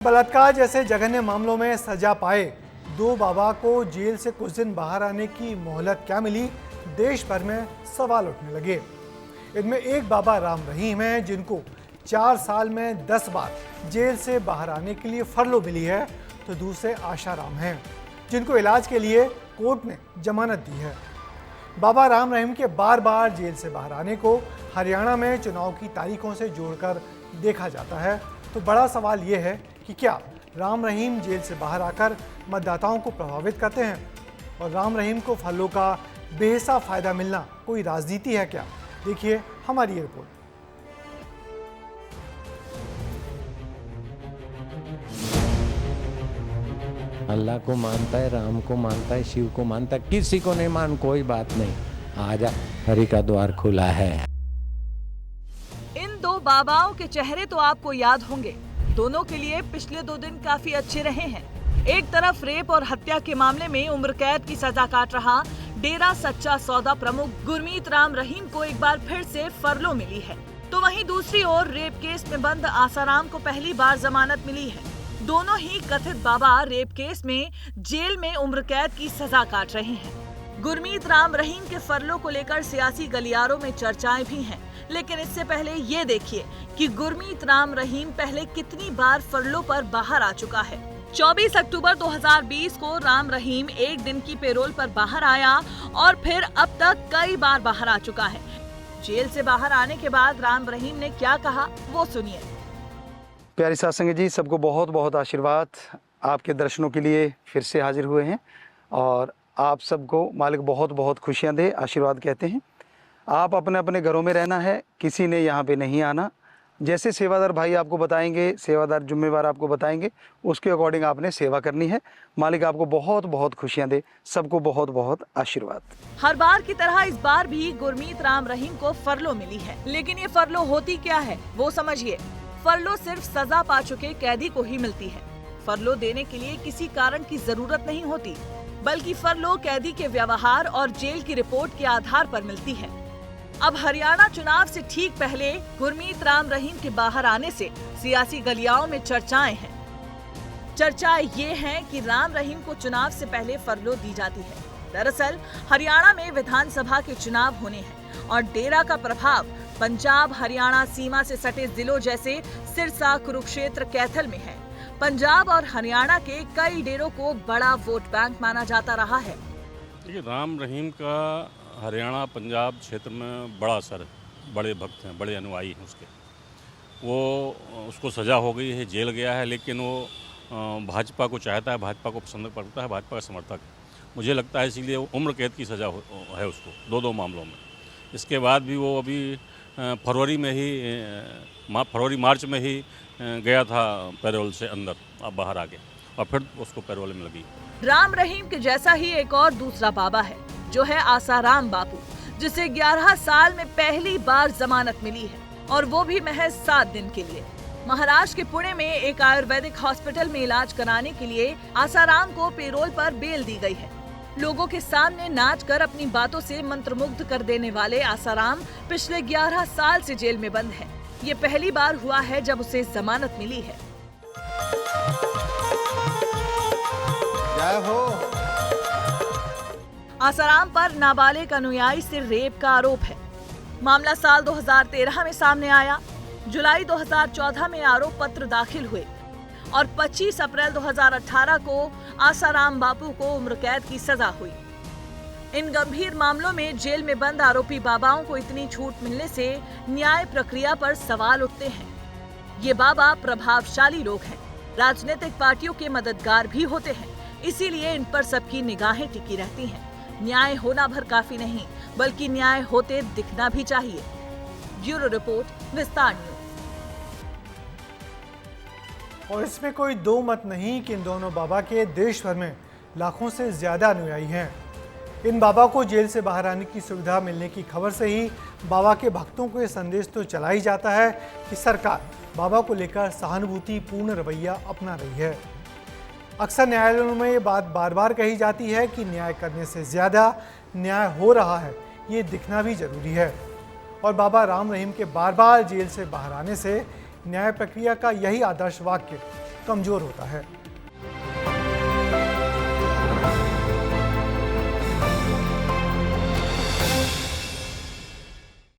बलात्कार जैसे जघन्य मामलों में सजा पाए दो बाबा को जेल से कुछ दिन बाहर आने की मोहलत क्या मिली, देश भर में सवाल उठने लगे। इनमें एक बाबा राम रहीम हैं जिनको 4 साल में 10 बार जेल से बाहर आने के लिए फरलो मिली है, तो दूसरे आशा राम हैं जिनको इलाज के लिए कोर्ट ने जमानत दी है। बाबा राम रहीम के बार बार जेल से बाहर आने को हरियाणा में चुनाव की तारीखों से जोड़कर देखा जाता है, तो बड़ा सवाल ये है कि क्या राम रहीम जेल से बाहर आकर मतदाताओं को प्रभावित करते हैं और राम रहीम को फलों का बेहिसाब फायदा मिलना कोई राजनीति है क्या? देखिए हमारी ये रिपोर्ट। अल्लाह को मानता है, राम को मानता है, शिव को मानता है, किसी को नहीं मान कोई बात नहीं, आजा हरि का द्वार खुला है। इन दो बाबाओं के चेहरे तो आपको याद होंगे। दोनों के लिए पिछले 2 दिन काफी अच्छे रहे हैं। एक तरफ रेप और हत्या के मामले में उम्र कैद की सजा काट रहा डेरा सच्चा सौदा प्रमुख गुरमीत राम रहीम को एक बार फिर से फरलो मिली है, तो वहीं दूसरी ओर रेप केस में बंद आसाराम को पहली बार जमानत मिली है। दोनों ही कथित बाबा रेप केस में जेल में उम्र कैद की सजा काट रहे हैं। गुरमीत राम रहीम के फरलो को लेकर सियासी गलियारों में चर्चाएं भी हैं, लेकिन इससे पहले ये देखिए कि गुरमीत राम रहीम पहले कितनी बार फरलो पर बाहर आ चुका है। 24 अक्टूबर 2020 को राम रहीम एक दिन की पेरोल पर बाहर आया और फिर अब तक कई बार बाहर आ चुका है। जेल से बाहर आने के बाद राम रहीम ने क्या कहा, वो सुनिए। प्यारी साथ संगत जी, सबको बहुत बहुत आशीर्वाद। आपके दर्शनों के लिए फिर से हाजिर हुए हैं और आप सबको मालिक बहुत बहुत खुशियां दे, आशीर्वाद कहते हैं। आप अपने अपने घरों में रहना है, किसी ने यहाँ पे नहीं आना। जैसे सेवादार भाई आपको बताएंगे, सेवादार जिम्मेवार आपको बताएंगे, उसके अकॉर्डिंग आपने सेवा करनी है। मालिक आपको बहुत बहुत खुशियां दे, सबको बहुत बहुत आशीर्वाद। हर बार की तरह इस बार भी गुरमीत राम रहीम को फरलो मिली है, लेकिन ये फरलो होती क्या है वो समझिए। फरलो सिर्फ सजा पा चुके कैदी को ही मिलती है। फरलो देने के लिए किसी कारण की जरूरत नहीं होती, बल्कि फरलो कैदी के व्यवहार और जेल की रिपोर्ट के आधार पर मिलती है। अब हरियाणा चुनाव से ठीक पहले गुरमीत राम रहीम के बाहर आने से सियासी गलियाओं में चर्चाएं हैं। चर्चाएं ये हैं कि राम रहीम को चुनाव से पहले फरलो दी जाती है। दरअसल हरियाणा में विधानसभा के चुनाव होने हैं और डेरा का प्रभाव पंजाब हरियाणा सीमा से सटे जिलों जैसे सिरसा, कुरुक्षेत्र, कैथल में है। पंजाब और हरियाणा के कई डेरों को बड़ा वोट बैंक माना जाता रहा है। देखिए, राम रहीम का हरियाणा पंजाब क्षेत्र में बड़ा असर है। बड़े भक्त हैं, बड़े अनुयायी हैं उसके। वो उसको सज़ा हो गई है, जेल गया है, लेकिन वो भाजपा को चाहता है, भाजपा को पसंद करता है, भाजपा का समर्थक है। मुझे लगता है इसीलिए उम्र कैद की सज़ा है उसको दो मामलों में। इसके बाद भी वो अभी फरवरी मार्च में ही गया था पैरोल से अंदर, अब बाहर आ गया और फिर उसको पैरोल में लगी। राम रहीम के जैसा ही एक और दूसरा बाबा है जो है आसाराम बापू, जिसे 11 साल में पहली बार जमानत मिली है और वो भी महज 7 दिन के लिए। महाराष्ट्र के पुणे में एक आयुर्वेदिक हॉस्पिटल में इलाज कराने के लिए आसाराम को पेरोल पर बेल दी गई है। लोगों के सामने नाच कर अपनी बातों से मंत्रमुग्ध कर देने वाले आसाराम पिछले 11 साल से जेल में बंद है। ये पहली बार हुआ है जब उसे जमानत मिली है। जय हो। आसाराम पर नाबालिग अनुयायी से रेप का आरोप है। मामला साल 2013 में सामने आया। जुलाई 2014 में आरोप पत्र दाखिल हुए और 25 अप्रैल 2018 को आसाराम बापू को उम्र कैद की सजा हुई। इन गंभीर मामलों में जेल में बंद आरोपी बाबाओं को इतनी छूट मिलने से न्याय प्रक्रिया पर सवाल उठते हैं। ये बाबा प्रभावशाली लोग हैं, राजनीतिक पार्टियों के मददगार भी होते हैं, इसीलिए इन पर सबकी निगाहें टिकी रहती हैं। न्याय होना भर काफी नहीं, बल्कि न्याय होते दिखना भी चाहिए। ब्यूरो रिपोर्ट, विस्तार न्यूज। और इसमें कोई दो मत नहीं कि इन दोनों बाबा के देश भर में लाखों से ज्यादा अनुयायी हैं। इन बाबा को जेल से बाहर आने की सुविधा मिलने की खबर से ही बाबा के भक्तों को ये संदेश तो चला ही जाता है कि सरकार बाबा को लेकर सहानुभूति पूर्ण रवैया अपना रही है। अक्सर न्यायालयों में ये बात बार बार कही जाती है कि न्याय करने से ज़्यादा न्याय हो रहा है, ये दिखना भी जरूरी है। और बाबा राम रहीम के बार बार जेल से बाहर आने से न्याय प्रक्रिया का यही आदर्श वाक्य कमजोर होता है।